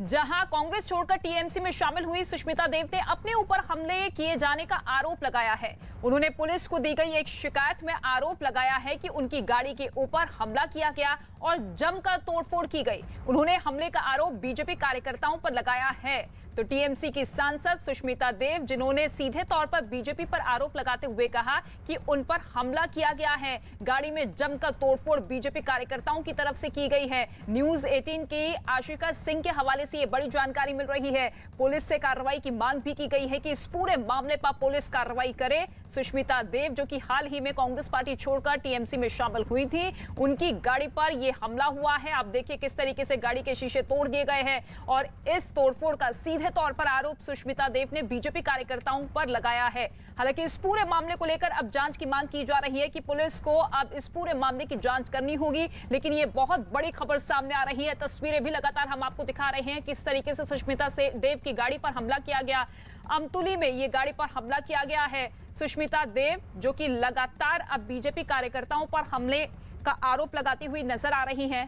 जहां कांग्रेस छोड़कर टीएमसी में शामिल हुई सुष्मिता देव ने अपने ऊपर हमले किए जाने का आरोप लगाया है। उन्होंने पुलिस को दी गई एक शिकायत में आरोप लगाया है कि उनकी गाड़ी के ऊपर हमला किया गया और जमकर तोड़फोड़ की गई। उन्होंने हमले का आरोप बीजेपी कार्यकर्ताओं पर लगाया है। तो टीएमसी की सांसद सुष्मिता देव, जिन्होंने सीधे तौर पर बीजेपी पर आरोप लगाते हुए कहा कि उन पर हमला किया गया है, गाड़ी में जमकर तोड़फोड़ बीजेपी कार्यकर्ताओं की तरफ से की गई है। न्यूज 18 की आशिका सिंह के हवाले से ये बड़ी जानकारी मिल रही है। पुलिस से कार्रवाई की मांग भी की गई है कि इस पूरे मामले पर पुलिस कार्रवाई करे। सुष्मिता देव, जो कि हाल ही में कांग्रेस पार्टी छोड़कर टीएमसी में शामिल हुई थी, उनकी गाड़ी पर यह हमला हुआ है। आप देखिए किस तरीके से गाड़ी के शीशे तोड़ दिए गए हैं और इस तोड़फोड़ का सीधे तौर पर आरोप सुष्मिता देव ने बीजेपी कार्यकर्ताओं पर लगाया है। हालांकि इस पूरे मामले को लेकर अब जांच की मांग की जा रही है कि पुलिस को अब इस पूरे मामले की जांच करनी होगी। लेकिन ये बहुत बड़ी खबर सामने आ रही है। तस्वीरें भी लगातार हम आपको दिखा रहे हैं किस तरीके से सुष्मिता से देव की गाड़ी पर हमला किया गया। अमतुली में ये गाड़ी पर हमला किया गया है। सुष्मिता देव, जो कि लगातार अब बीजेपी कार्यकर्ताओं पर हमले का आरोप लगाती हुई नजर आ रही हैं।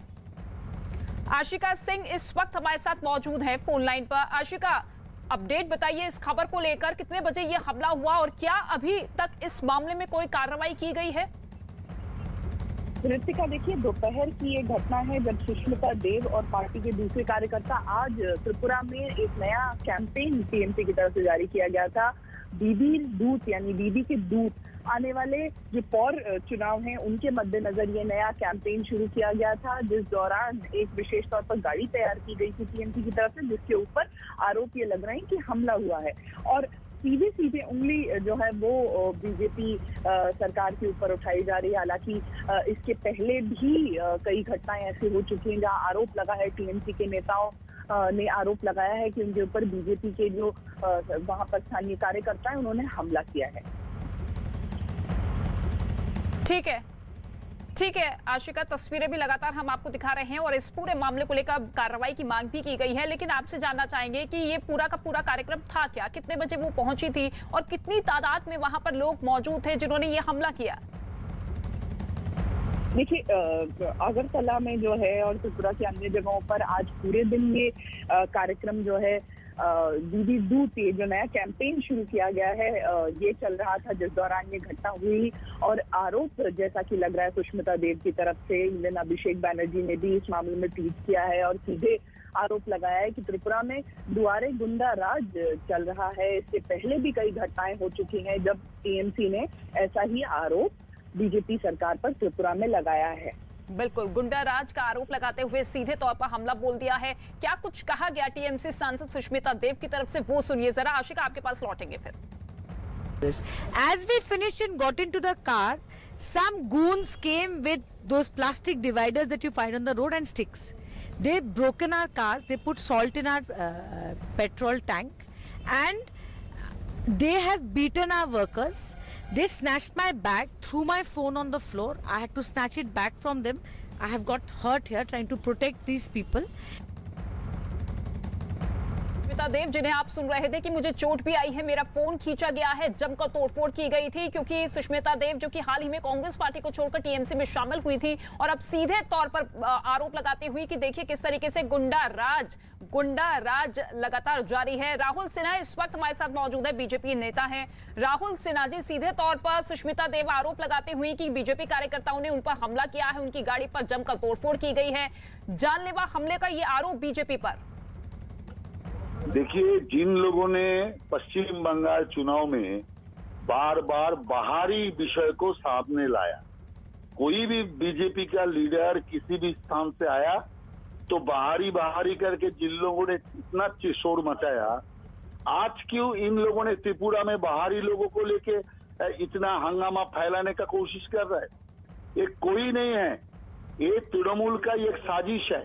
आशिका सिंह इस वक्त हमारे साथ मौजूद है फोन लाइन पर। आशिका, अपडेट बताइए इस खबर को लेकर, कितने बजे यह हमला हुआ और क्या अभी तक इस मामले में कोई कार्रवाई की गई है? ऋतिका, देखिए, दोपहर की ये घटना है जब सुष्मिता देव और पार्टी के दूसरे कार्यकर्ता, आज त्रिपुरा में एक नया कैंपेन टीएमसी की तरफ से जारी किया गया था। बीबी दूत, यानी बीबी के दूत, आने वाले जो पौर चुनाव हैं उनके मद्देनजर ये नया कैंपेन शुरू किया गया था, जिस दौरान एक विशेष तौर पर गाड़ी तैयार की गई थी टीएमसी की तरफ से, जिसके ऊपर आरोप ये लग रहे हैं कि हमला हुआ है। और सीधे सीधे उंगली जो है वो बीजेपी सरकार के ऊपर उठाई जा रही है। हालांकि इसके पहले भी कई घटनाएं ऐसी हो चुकी हैं जहां आरोप लगा है, टीएमसी के नेताओं ने आरोप लगाया है कि उनके ऊपर बीजेपी के जो वहां पर स्थानीय कार्यकर्ता हैं उन्होंने हमला किया है। ठीक है आशिका, तस्वीरें भी लगातार हम आपको दिखा रहे हैं और इस पूरे मामले को लेकर कार्रवाई की मांग भी की गई है। लेकिन आपसे जानना चाहेंगे कि ये पूरा का पूरा कार्यक्रम था क्या, कितने बजे वो पहुंची थी और कितनी तादाद में वहां पर लोग मौजूद थे जिन्होंने ये हमला किया? देखिए, अगरतला में जो है और त्रिपुरा की अन्य जगहों पर आज पूरे दिन ये कार्यक्रम जो है दीदी दूत, ये जो नया कैंपेन शुरू किया गया है, ये चल रहा था, जिस दौरान ये घटना हुई। और आरोप जैसा कि लग रहा है सुष्मिता देव की तरफ से, इवन अभिषेक बैनर्जी ने भी इस मामले में ट्वीट किया है और सीधे आरोप लगाया है कि त्रिपुरा में दुआरे गुंडा राज चल रहा है। इससे पहले भी कई घटनाएं हो चुकी हैं जब टीएमसी ने ऐसा ही आरोप बीजेपी सरकार पर त्रिपुरा में लगाया है। बिल्कुल, गुंडा राज का आरोप लगाते हुए सीधे तौर पर हमला बोल दिया है। क्या कुछ कहा गया टीएमसी सांसद सुष्मिता देव की तरफ से, वो सुनिए जरा। आशिका, आपके पास लौटेंगे फिर। As we finished and got into the car, some goons came with those plastic dividers that you find on the road and sticks. They broken our cars. They put salt in our petrol tank, and they have beaten our workers. They snatched my bag, threw my phone on the floor. I had to snatch it back from them. I have got hurt here trying to protect these people. Sushmita Dev, जिन्हें आप सुन रहे थे कि मुझे चोट भी आई है, मेरा फोन खींचा गया है, जमकर तोड़फोड़ की गई थी, क्योंकि सुष्मिता देव, जो कि हाल ही में कांग्रेस पार्टी को छोड़कर टीएमसी में शामिल हुई थी, और अब सीधे तौर पर आरोप लगाती हुई कि देखिए किस तरीके से गुंडा राज लगातार जारी है। राहुल सिन्हा इस वक्त हमारे साथ मौजूद है, बीजेपी नेता हैं। राहुल सिन्हा जी, सीधे तौर पर सुष्मिता देव आरोप लगाती हुई कि बीजेपी कार्यकर्ताओं ने उन पर हमला किया है, उनकी गाड़ी पर जमकर तोड़फोड़ की गई है, जानलेवा हमले का ये आरोप बीजेपी पर। देखिए, जिन लोगों ने पश्चिम बंगाल चुनाव में बार बार बाहरी विषय को सामने लाया, कोई भी बीजेपी का लीडर किसी भी स्थान से आया तो बाहरी करके जिन लोगों ने इतना शोर मचाया, आज क्यों इन लोगों ने त्रिपुरा में बाहरी लोगों को लेके इतना हंगामा फैलाने का कोशिश कर रहा है? ये कोई नहीं है, ये तृणमूल का एक साजिश है।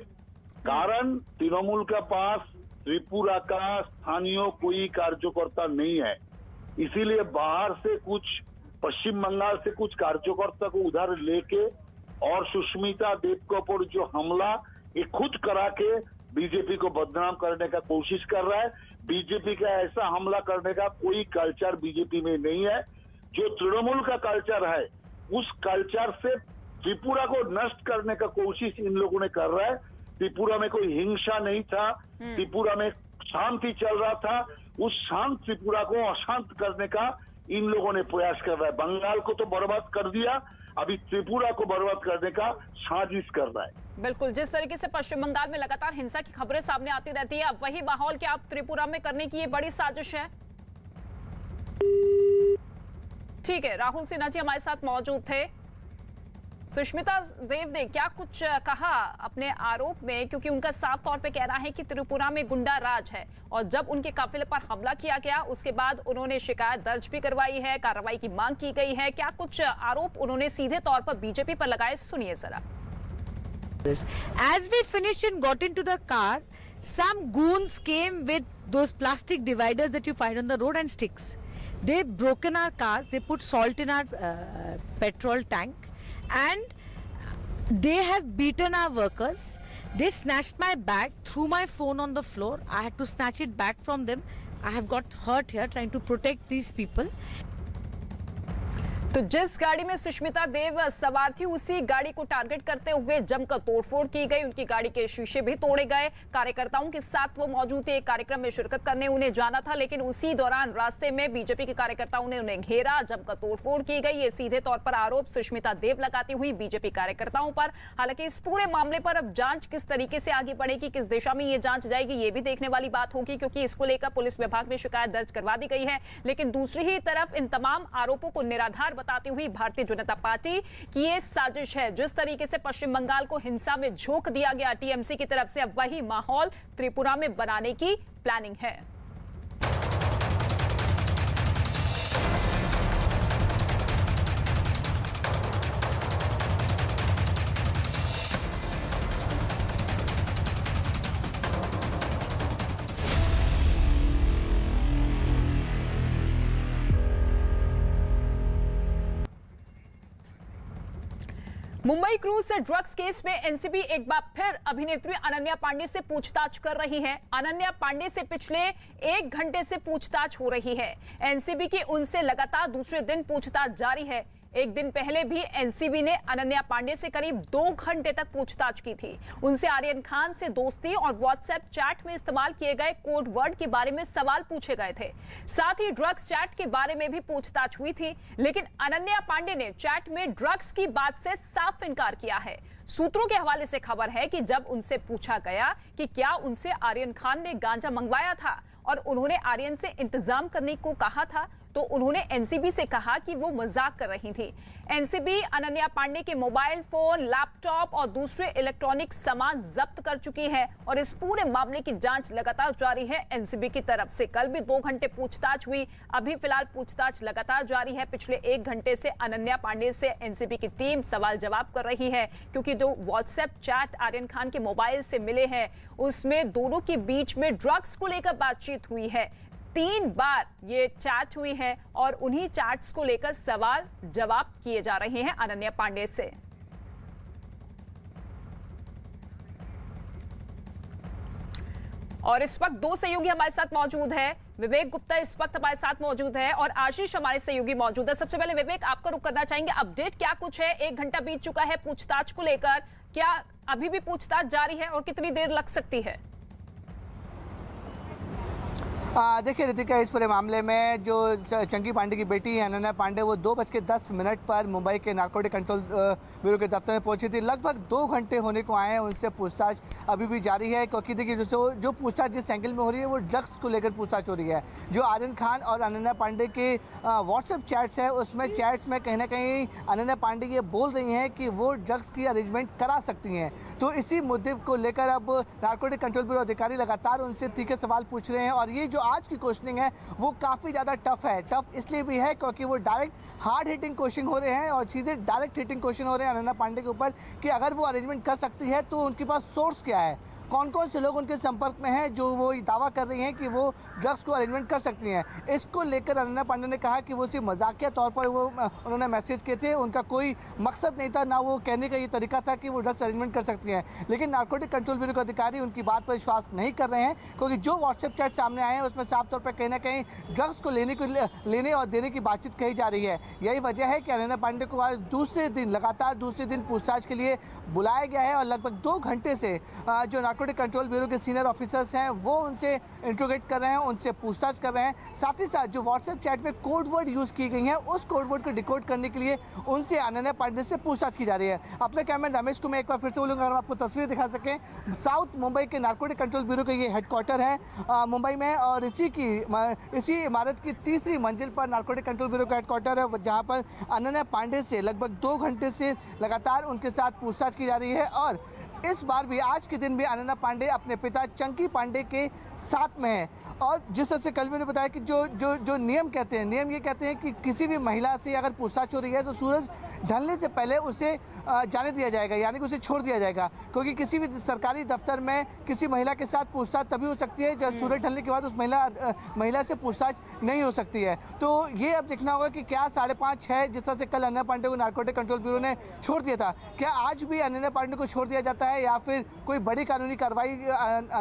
कारण तृणमूल का पास त्रिपुरा का स्थानीय कोई कार्यकर्ता नहीं है, इसीलिए बाहर से कुछ, पश्चिम बंगाल से कुछ कार्यकर्ता को उधर लेके और सुष्मिता देव के ऊपर जो हमला ये खुद करा के बीजेपी को बदनाम करने का कोशिश कर रहा है। बीजेपी का ऐसा हमला करने का कोई कल्चर बीजेपी में नहीं है। जो तृणमूल का कल्चर है, उस कल्चर से त्रिपुरा को नष्ट करने का कोशिश इन लोगों ने कर रहा है। त्रिपुरा में कोई हिंसा नहीं था, त्रिपुरा में शांति चल रहा था। उस शांत त्रिपुरा को अशांत करने का इन लोगों ने प्रयास कर रहा है। बंगाल को तो बर्बाद कर दिया, अभी त्रिपुरा को बर्बाद करने का साजिश कर रहा है। बिल्कुल, जिस तरीके से पश्चिम बंगाल में लगातार हिंसा की खबरें सामने आती रहती है, अब वही माहौल क्या अब त्रिपुरा में करने की ये बड़ी साजिश है? ठीक है, राहुल सिन्हा जी हमारे साथ मौजूद थे। सुष्मिता देव ने क्या कुछ कहा अपने आरोप में, क्योंकि उनका साफ तौर पे कहना है कि त्रिपुरा में गुंडा राज है और जब उनके काफिले पर हमला किया गया उसके बाद उन्होंने शिकायत दर्ज भी करवाई है, कार्रवाई की मांग की गई है। क्या कुछ आरोप उन्होंने सीधे तौर पर बीजेपी पर लगाए, सुनिए जरा। As we finished and got into the car, some goons came with those plastic dividers that you find on the road and sticks. They broken our cars, they put salt in our petrol tank, and they have beaten our workers. They snatched my bag, threw my phone on the floor. I had to snatch it back from them. I have got hurt here trying to protect these people. तो जिस गाड़ी में सुष्मिता देव सवार थी उसी गाड़ी को target करते हुए जमकर तोड़फोड़ की गई। उनकी गाड़ी के शीशे भी तोड़े गए। कार्यकर्ताओं के साथ वो मौजूद थे, एक कार्यक्रम में शिरकत करने उन्हें जाना था, लेकिन उसी दौरान रास्ते में बीजेपी के कार्यकर्ताओं ने उन्हें घेरा, जमकर तोड़फोड़ की गई। ये सीधे तौर पर आरोप सुष्मिता देव लगाती हुई बीजेपी कार्यकर्ताओं पर। हालांकि इस पूरे मामले पर अब जांच किस तरीके से आगे बढ़ेगी, किस दिशा में ये जांच जाएगी, ये भी देखने वाली बात होगी, क्योंकि इसको लेकर पुलिस विभाग में शिकायत दर्ज करवा दी गई है। लेकिन दूसरी ही तरफ इन तमाम आरोपों को निराधार बताती हुई भारतीय जनता पार्टी की ये साजिश है। जिस तरीके से पश्चिम बंगाल को हिंसा में झोंक दिया गया टीएमसी की तरफ से, अब वही माहौल त्रिपुरा में बनाने की प्लानिंग है। मुंबई क्रूज ड्रग्स केस में एनसीबी एक बार फिर अभिनेत्री अनन्या पांडे से पूछताछ कर रही है। अनन्या पांडे से पिछले 1 घंटे से पूछताछ हो रही है। एनसीबी की उनसे लगातार दूसरे दिन पूछताछ जारी है। एक दिन पहले भी एनसीबी ने अनन्या पांडे से करीब 2 घंटे तक पूछताछ की थी। उनसे आर्यन खान से दोस्ती और व्हाट्सएप चैट में इस्तेमाल किए गए कोड वर्ड के बारे में सवाल पूछे गए थे। साथ ही ड्रग्स चैट के बारे में भी पूछताछ हुई थी, लेकिन अनन्या पांडे ने चैट में ड्रग्स की बात से साफ इनकार किया है। सूत्रों के हवाले से खबर है कि जब उनसे पूछा गया कि क्या उनसे आर्यन खान ने गांजा मंगवाया था और उन्होंने आर्यन से इंतजाम करने को कहा था, तो उन्होंने एनसीबी से कहा कि वो मजाक कर रही थी। एनसीबी अनन्या पांडे के मोबाइल फोन, लैपटॉप और दूसरे इलेक्ट्रॉनिक सामान जब्त कर चुकी है और इस पूरे मामले की जांच लगातार जारी है एनसीबी की तरफ से। कल भी 2 घंटे पूछताछ हुई, अभी फिलहाल पूछताछ लगातार जारी है। पिछले 1 घंटे से अनन्या पांडे से एनसीबी की टीम सवाल जवाब कर रही है, क्योंकि जो व्हाट्सएप चैट आर्यन खान के मोबाइल से मिले हैं उसमें दोनों के बीच में ड्रग्स को लेकर बातचीत हुई है। 3 बार ये चैट हुई है और उन्हीं चैट्स को लेकर सवाल जवाब किए जा रहे हैं अनन्या पांडे से। और इस वक्त 2 सहयोगी हमारे साथ मौजूद है। विवेक गुप्ता इस वक्त हमारे साथ मौजूद है और आशीष हमारे सहयोगी मौजूद है। सबसे पहले विवेक, आपका रुख करना चाहेंगे, अपडेट क्या कुछ है? 1 घंटा बीत चुका है पूछताछ को लेकर, क्या अभी भी पूछताछ जारी है और कितनी देर लग सकती है? देखिए रितिका, इस पूरे मामले में जो चंकी पांडे की बेटी है अनन्या पांडे, वो 2:10 पर मुंबई के नारकोटिक कंट्रोल ब्यूरो के दफ्तर में पहुंची थी। लगभग 2 घंटे होने को आए हैं, उनसे पूछताछ अभी भी जारी है, क्योंकि देखिए जो पूछताछ जिस एंगल में हो रही है वो ड्रग्स को लेकर पूछताछ हो रही है। जो आर्यन खान और अनन्या पांडे के व्हाट्सएप चैट्स है, उसमें चैट्स में कहीं ना कहीं अनन्या पांडे ये बोल रही हैं कि वो ड्रग्स की अरेंजमेंट करा सकती हैं। तो इसी मुद्दे को लेकर अब नारकोटिक कंट्रोल ब्यूरो अधिकारी लगातार उनसे तीखे सवाल पूछ रहे हैं और ये जो आज की क्वेश्चनिंग है वो काफ़ी ज़्यादा टफ है। टफ इसलिए भी है क्योंकि वो डायरेक्ट हार्ड हिटिंग क्वेश्चन हो रहे हैं और सीधे डायरेक्ट हिटिंग क्वेश्चन हो रहे हैं अनन्या पांडे के ऊपर कि अगर वो अरेंजमेंट कर सकती है तो उनके पास सोर्स क्या है, कौन कौन से लोग उनके संपर्क में हैं जो वो दावा कर रही हैं कि वो ड्रग्स को अरेंजमेंट कर सकती हैं। इसको लेकर अनन्या पांडे ने कहा कि वो सिर्फ मजाकिया तौर पर वो उन्होंने मैसेज किए थे, उनका कोई मकसद नहीं था, ना वो कहने का ये तरीका था कि वो ड्रग्स अरेंजमेंट कर सकती हैं। लेकिन नारकोटिक कंट्रोल ब्यूरो के अधिकारी उनकी बात पर विश्वास नहीं कर रहे हैं, क्योंकि जो व्हाट्सएप चैट सामने आए हैं उसमें उसमें साफ तौर पर कहीं ना कहीं ड्रग्स को लेने और देने की बातचीत कही जा रही है। यही वजह है कि अनन्या पांडे को आज लगातार दूसरे दिन पूछताछ के लिए बुलाया गया है और लगभग 2 घंटे से जो नारकोटिक कंट्रोल ब्यूरो के सीनियर ऑफिसर्स हैं वो उनसे इंट्रोगेट कर रहे हैं, उनसे पूछताछ कर रहे हैं। साथ ही साथ जो व्हाट्सएप चैट में कोड वर्ड यूज़ की गई है उस कोड वर्ड को डिकोड करने के लिए उनसे अनन्या पांडे से पूछताछ की जा रही है। अपने कैमरा रमेश को मैं एक बार फिर से बोलूँगा, अगर हम आपको तस्वीर दिखा सकें, साउथ मुंबई के नारकोटिक कंट्रोल ब्यूरो का ये हेडक्वार्टर है मुंबई में और इसी इमारत की 3री मंजिल पर नारकोटिक कंट्रोल ब्यूरो का हेडक्वार्टर है, जहाँ पर अनन्या पांडे से लगभग 2 घंटे से लगातार उनके साथ पूछताछ की जा रही है। और इस बार भी आज के दिन भी अनन्या पांडे अपने पिता चंकी पांडे के साथ में है। और जिस तरह से कल मैंने बताया कि जो नियम ये कहते हैं कि किसी भी महिला से अगर पूछताछ हो रही है तो सूरज ढलने से पहले उसे जाने दिया जाएगा, यानी कि उसे छोड़ दिया जाएगा, क्योंकि किसी भी सरकारी दफ्तर में किसी महिला के साथ पूछताछ तभी हो सकती है जब सूरज ढलने के बाद उस महिला से पूछताछ नहीं हो सकती है। तो ये अब देखना होगा कि क्या 5:30-6 जिस तरह से कल अनन्या पांडे को नारकोटिक कंट्रोल ब्यूरो ने छोड़ दिया था, क्या आज भी अनन्या पांडे को छोड़ दिया जाता है या फिर कोई बड़ी कानूनी कार्रवाई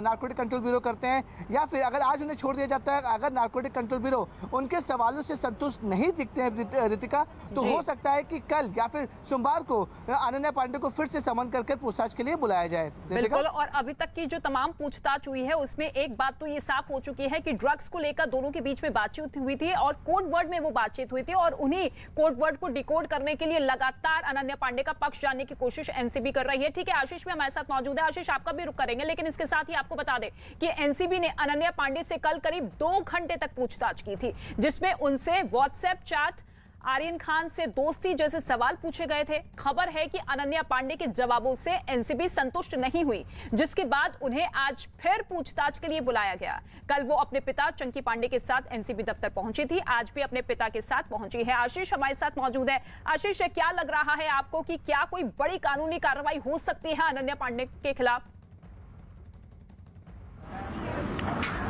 नारकोटिक कंट्रोल ब्यूरो करते हैं, या फिर अगर आज उन्हें छोड़ दिया जाता है, अगर नारकोटिक कंट्रोल ब्यूरो उनके सवालों से संतुष्ट नहीं दिखते हैं रितिका, तो हो सकता है कि कल या फिर सोमवार को अनन्या पांडे को फिर से समन करके पूछताछ के लिए बुलाया जाए। बिल्कुल, और अभी तक की जो तमाम पूछताछ हुई है उसमें एक बात तो ये साफ हो चुकी है कि ड्रग्स को लेकर दोनों के बीच में बातचीत हुई थी और कोड वर्ड में वो बातचीत हुई थी और उन्हीं कोड वर्ड को डिकोड करने के लिए लगातार अनन्या पांडे का पक्ष जानने की कोशिश एनसीबी कर रही है। ठीक है, आशीष भी हमारे साथ मौजूद है। आशीष, आपका भी रुख करेंगे, लेकिन इसके साथ ही आपको बता दें कि एनसीबी ने अनन्या पांडे से कल करीब 2 घंटे तक पूछताछ की थी, जिसमें उनसे व्हाट्सएप चैट, आर्यन खान से दोस्ती जैसे सवाल पूछे गए थे। खबर है कि अनन्या पांडे के जवाबों से एनसीबी संतुष्ट नहीं हुई, जिसके बाद उन्हें आज फिर पूछताछ के लिए बुलाया गया। कल वो अपने पिता चंकी पांडे के साथ एनसीबी दफ्तर पहुंची थी, आज भी अपने पिता के साथ पहुंची है। आशीष हमारे साथ मौजूद है। आशीष, क्या लग रहा है आपको कि क्या कोई बड़ी कानूनी कार्रवाई हो सकती है अनन्या पांडे के खिलाफ?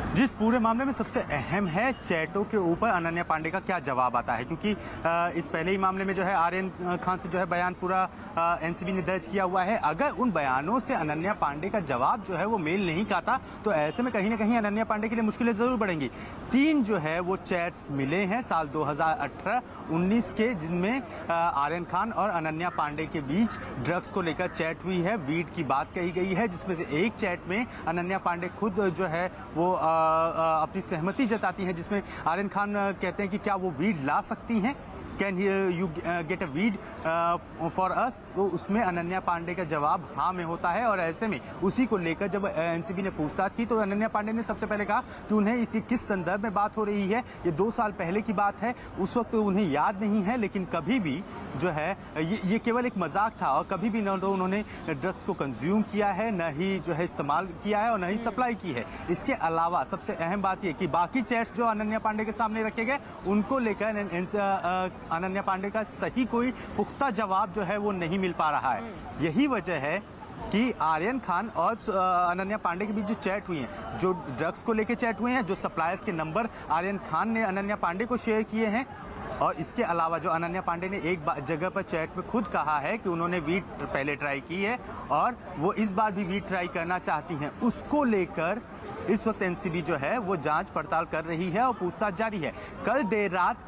जिस पूरे मामले में सबसे अहम है चैटों के ऊपर अनन्या पांडे का क्या जवाब आता है, क्योंकि इस पहले ही मामले में जो है आर्यन खान से जो है बयान पूरा एनसीबी ने दर्ज किया हुआ है। अगर उन बयानों से अनन्या पांडे का जवाब जो है वो मेल नहीं खाता तो ऐसे में कहीं ना कहीं अनन्या पांडे के लिए मुश्किलें जरूर बढ़ेंगी। 3 जो है वो चैट्स मिले हैं साल 2018-19 के, जिनमें आर्यन खान और अनन्या पांडे के बीच ड्रग्स को लेकर चैट हुई है, वीड की बात कही गई है, जिसमें से एक चैट में अनन्या पांडे खुद जो है वो अपनी सहमति जताती हैं, जिसमें आर्यन खान कहते हैं कि क्या वो वीड ला सकती हैं, can you get a weed for us, तो उसमें अनन्या पांडे का जवाब हाँ में होता है। और ऐसे में उसी को लेकर जब एनसीबी ने पूछताछ की तो अनन्या पांडे ने सबसे पहले कहा कि उन्हें इसी किस संदर्भ में बात हो रही है, ये 2 साल पहले की बात है, उस वक्त तो उन्हें याद नहीं है, लेकिन कभी भी जो है ये केवल एक मजाक था और कभी भी न तो उन्होंने ड्रग्स को कंज्यूम किया है, न ही जो है इस्तेमाल किया है और न ही सप्लाई की है। इसके अलावा सबसे अहम बात यह कि बाकी चैट्स जो अनन्या पांडे के सामने रखे गए उनको लेकर अनन्या पांडे का सही कोई पुख्ता जवाब जो है वो नहीं मिल पा रहा है। यही वजह है कि आर्यन खान और अनन्या पांडे के बीच जो चैट हुई हैं, जो ड्रग्स को लेकर चैट हुए हैं, जो सप्लायर्स के नंबर आर्यन खान ने अनन्या पांडे को शेयर किए हैं, और इसके अलावा जो अनन्या पांडे ने एक जगह पर चैट में खुद कहा है कि उन्होंने वीड पहले ट्राई की है और वो इस बार भी वीड ट्राई करना चाहती हैं, उसको लेकर इस वक्त एनसीबी जो है वो जांच पड़ताल कर रही है और पूछताछ जारी है। कल देर रात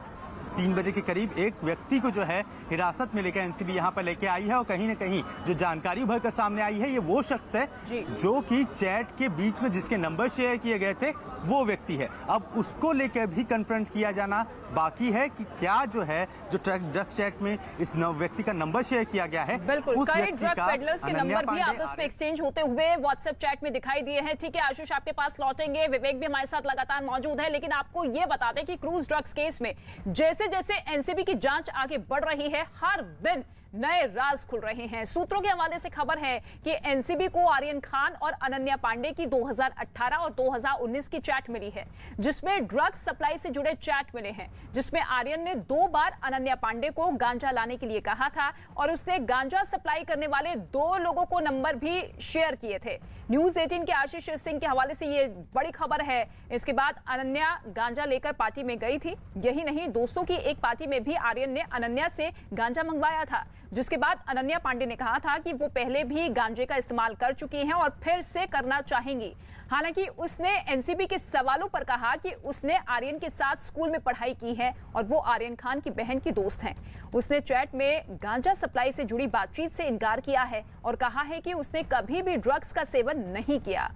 3 बजे के करीब एक व्यक्ति को जो है हिरासत में लेकर एनसीबी यहाँ पर लेके आई है और कहीं न कहीं जो जानकारी उभर कर सामने आई है, ये वो शख्स है जो कि चैट के बीच में जिसके नंबर शेयर किए गए थे वो व्यक्ति है। अब उसको लेकर भी कन्फ्रंट किया जाना बाकी है कि क्या जो है जो ड्रग चैट में इस व्यक्ति का नंबर शेयर किया गया है, बिल्कुल कई ड्रग पेडलर्स के नंबर भी आपस में एक्सचेंज होते हुए व्हाट्सएप चैट में दिखाई दिए हैं। ठीक है आशीष, आपके पास लौटेंगे, विवेक भी हमारे साथ लगातार मौजूद है, लेकिन आपको ये बता दें कि क्रूज ड्रग्स केस में जैसे जैसे एनसीबी की जांच आगे बढ़ रही है, हर दिन नए राज खुल रहे हैं। सूत्रों के हवाले से खबर है कि एनसीबी को आर्यन खान और अनन्या पांडे की 2018 और 2019 की चैट मिली है, जिसमें ड्रग्स सप्लाई से जुड़े चैट मिले हैं, जिसमें आर्यन ने 2 बार अनन्या पांडे को गांजा लाने के लिए कहा था और उसने गांजा सप्लाई करने वाले 2 लोगों को नंबर भी शेयर किए थे। न्यूज 18 के आशीष सिंह के हवाले से ये बड़ी खबर है। इसके बाद अनन्या गांजा लेकर पार्टी में गई थी। यही नहीं, दोस्तों की एक पार्टी में भी आर्यन ने अनन्या से गांजा मंगवाया था। जिसके बाद अनन्या पांडे ने कहा था कि वो पहले भी गांजे का इस्तेमाल कर चुकी हैं और फिर से करना चाहेंगी। हालांकि उसने एनसीबी के सवालों पर कहा कि उसने आर्यन के साथ स्कूल में पढ़ाई की है और वो आर्यन खान की बहन की दोस्त हैं। उसने चैट में गांजा सप्लाई से जुड़ी बातचीत से इनकार किया है और कहा है कि उसने कभी भी ड्रग्स का सेवन नहीं किया।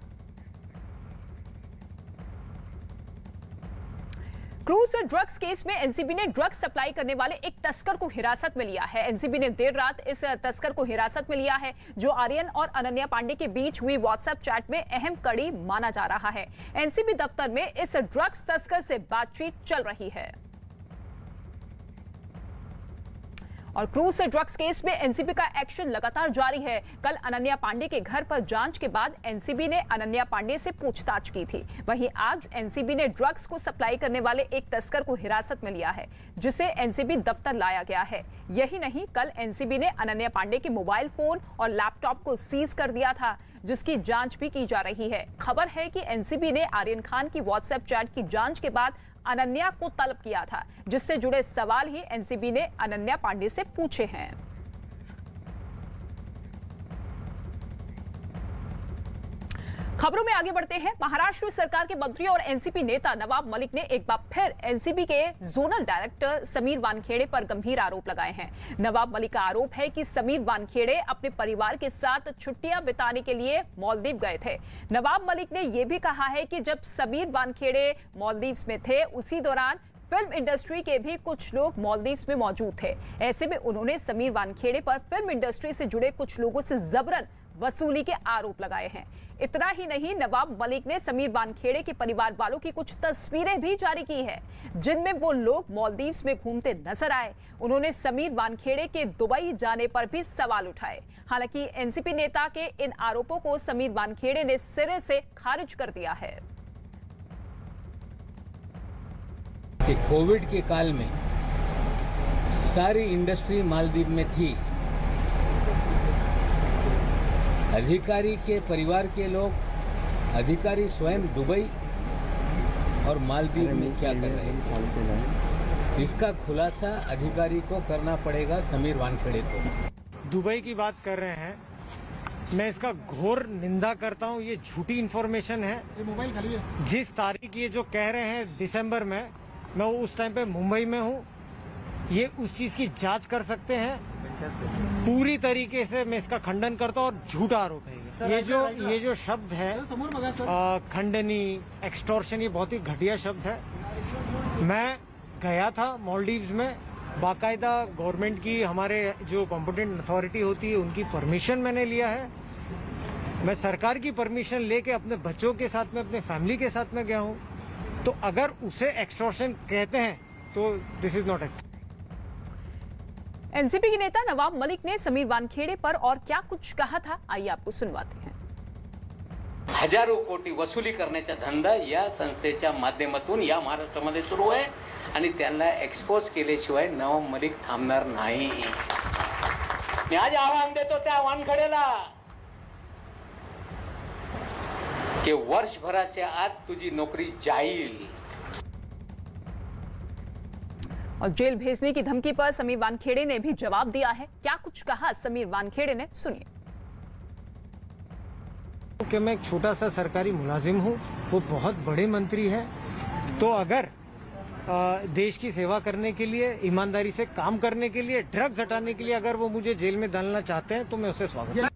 क्रूज ड्रग्स केस में एनसीबी ने ड्रग्स सप्लाई करने वाले एक तस्कर को हिरासत में लिया है। एनसीबी ने देर रात इस तस्कर को हिरासत में लिया है, जो आर्यन और अनन्या पांडे के बीच हुई व्हाट्सएप चैट में अहम कड़ी माना जा रहा है। एनसीबी दफ्तर में इस ड्रग्स तस्कर से बातचीत चल रही है। और क्रूज ड्रग्स केस में एनसीबी का एक्शन लगातार जारी है। कल अनन्या पांडे के घर पर जांच के बाद एनसीबी ने अनन्या पांडे से पूछताछ की थी। वहीं आज एनसीबी ने ड्रग्स को सप्लाई करने वाले एक तस्कर को हिरासत में लिया है, जिसे एनसीबी दफ्तर लाया गया है। यही नहीं, कल एनसीबी ने अनन्या पांडे के मोबाइल फोन और लैपटॉप को सीज कर दिया था, जिसकी जांच भी की जा रही है। खबर है कि एनसीबी ने आर्यन खान की व्हाट्सएप चैट की जांच के बाद अनन्या को तलब किया था, जिससे जुड़े सवाल ही एनसीबी ने अनन्या पांडे से पूछे हैं। खबरों में आगे बढ़ते हैं। महाराष्ट्र सरकार के मंत्री और एनसीपी नेता नवाब मलिक ने एक बार फिर एनसीबी के जोनल डायरेक्टर समीर वानखेड़े पर गंभीर आरोप लगाए हैं। नवाब मलिक का आरोप है कि समीर वानखेड़े अपने परिवार के साथ छुट्टियां बिताने के लिए मालदीव गए थे। नवाब मलिक ने यह भी कहा है कि जब समीर वानखेड़े मालदीव्स में थे, उसी दौरान फिल्म इंडस्ट्री के भी कुछ लोग मालदीव्स में मौजूद थे। ऐसे में उन्होंने समीर वानखेड़े पर फिल्म इंडस्ट्री से जुड़े कुछ लोगों से जबरन वसूली के आरोप लगाए हैं। इतना ही नहीं, नवाब मलिक ने समीर वानखेड़े के परिवार वालों की कुछ तस्वीरें भी जारी की है, जिनमें वो लोग मालदीव्स में घूमते नजर आए। उन्होंने समीर वानखेड़े के दुबई जाने पर भी सवाल उठाए। हालांकि एनसीपी नेता के इन आरोपों को समीर वानखेड़े ने सिरे से खारिज कर दिया है। कि कोविड के काल में सारी इंडस्ट्री मालदीव में थी। अधिकारी के परिवार के लोग, अधिकारी स्वयं दुबई और मालदीव में क्या कर रहे हैं, इसका खुलासा अधिकारी को करना पड़ेगा, समीर वानखेड़े को। दुबई की बात कर रहे हैं, मैं इसका घोर निंदा करता हूं। ये झूठी इन्फॉर्मेशन है। जिस तारीख ये जो कह रहे हैं दिसंबर में, मैं उस टाइम पे मुंबई में हूँ। ये उस चीज की जांच कर सकते हैं। पूरी तरीके से मैं इसका खंडन करता हूँ और झूठा आरोप है। ये जो शब्द है खंडनी, एक्सटॉर्शन, ये बहुत ही घटिया शब्द है। मैं गया था मालदीव्स में, बाकायदा गवर्नमेंट की, हमारे जो कॉम्पिटेंट अथॉरिटी होती है उनकी परमिशन मैंने लिया है। मैं सरकार की परमिशन लेके अपने बच्चों के साथ में, अपने फैमिली के साथ में गया हूँ। तो अगर उसे एक्सटॉर्शन कहते हैं तो this is not act. NCP के नेता नवाब मलिक ने समीर वानखेड़े पर और क्या कुछ कहा था, आइए आपको सुनवाते हैं। हजारो कोटी वसुली करण्याचा धंदा या संस्थेच्या माध्यमातून या महाराष्ट्रामध्ये सुरू आहे आणि त्यांना एक्सपोज केल्याशिवाय नवाब मलिक थांबणार नाही। मी आज आव्हान देतो त्या वानखेडेला की वर्षभराच्या आत तुझी नोकरी जाईल। और जेल भेजने की धमकी पर समीर वानखेड़े ने भी जवाब दिया है। क्या कुछ कहा समीर वानखेड़े ने, सुनिए। कि मैं एक छोटा सा सरकारी मुलाजिम हूँ, वो बहुत बड़े मंत्री हैं। तो अगर देश की सेवा करने के लिए, ईमानदारी से काम करने के लिए, ड्रग्स हटाने के लिए अगर वो मुझे जेल में डालना चाहते हैं तो मैं उससे स्वागत।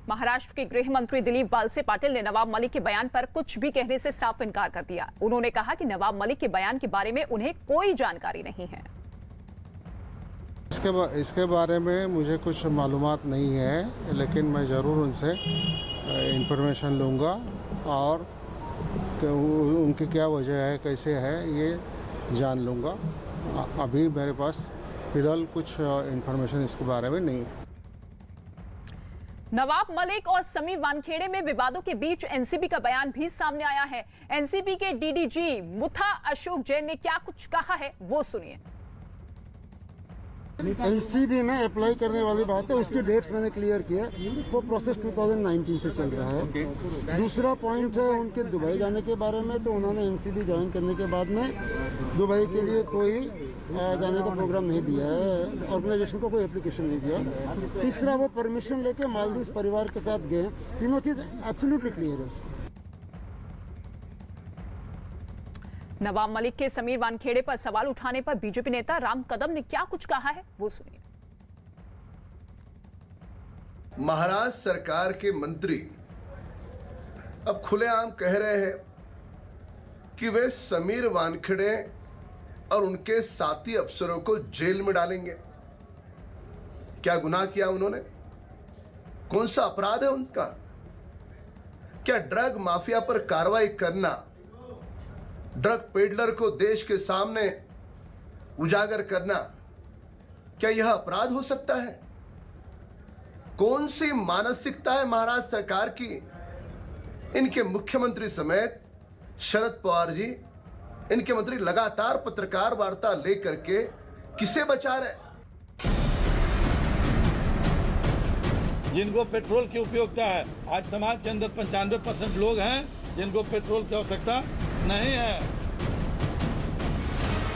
महाराष्ट्र के गृह मंत्री दिलीप वालसे पाटिल ने नवाब मलिक के बयान पर कुछ भी कहने से साफ इनकार कर दिया। उन्होंने कहा कि नवाब मलिक के बयान के बारे में उन्हें कोई जानकारी नहीं है। इसके बारे में मुझे कुछ मालूमात नहीं है, लेकिन मैं ज़रूर उनसे इंफॉर्मेशन लूँगा और उनकी क्या वजह है, कैसे है, ये जान लूँगा। अभी मेरे पास फिलहाल कुछ इंफॉर्मेशन इसके बारे में नहीं है। नवाब मलिक और समीर वानखेड़े में विवादों के बीच एनसीबी का बयान भी सामने आया है। एनसीबी के डीडीजी मुथा अशोक जैन ने क्या कुछ कहा है, वो सुनिए। एनसीबी में अप्लाई करने वाली बात है, उसकी डेट्स मैंने क्लियर किया। वो प्रोसेस 2019 से चल रहा है। दूसरा पॉइंट है उनके दुबई जाने के बारे में, तो उन्होंने एनसीबी ज्वाइन करने के बाद में दुबई के लिए कोई जाने का प्रोग्राम नहीं दिया है, ऑर्गेनाइजेशन को कोई एप्लीकेशन नहीं दिया। तीसरा, वो परमिशन लेके मालदीव परिवार के साथ गए। तीनों चीज एब्सोल्युटली क्लियर है। नवाब मलिक के समीर वानखेड़े पर सवाल उठाने पर बीजेपी नेता राम कदम ने क्या कुछ कहा है, वो सुनिए। महाराष्ट्र सरकार के मंत्री अब खुलेआम कह रहे हैं कि वे समीर वानखेड़े और उनके साथी अफसरों को जेल में डालेंगे। क्या गुनाह किया उन्होंने? कौन सा अपराध है उनका? क्या ड्रग माफिया पर कार्रवाई करना, ड्रग पेडलर को देश के सामने उजागर करना, क्या यह अपराध हो सकता है? कौन सी मानसिकता है महाराष्ट्र सरकार की? इनके मुख्यमंत्री समेत शरद पवार जी, इनके मंत्री लगातार पत्रकार वार्ता लेकर के किसे बचा रहे? जिनको पेट्रोल की उपयोगिता है, आज समाज के अंदर 95% लोग हैं जिनको पेट्रोल की आवश्यकता नहीं है।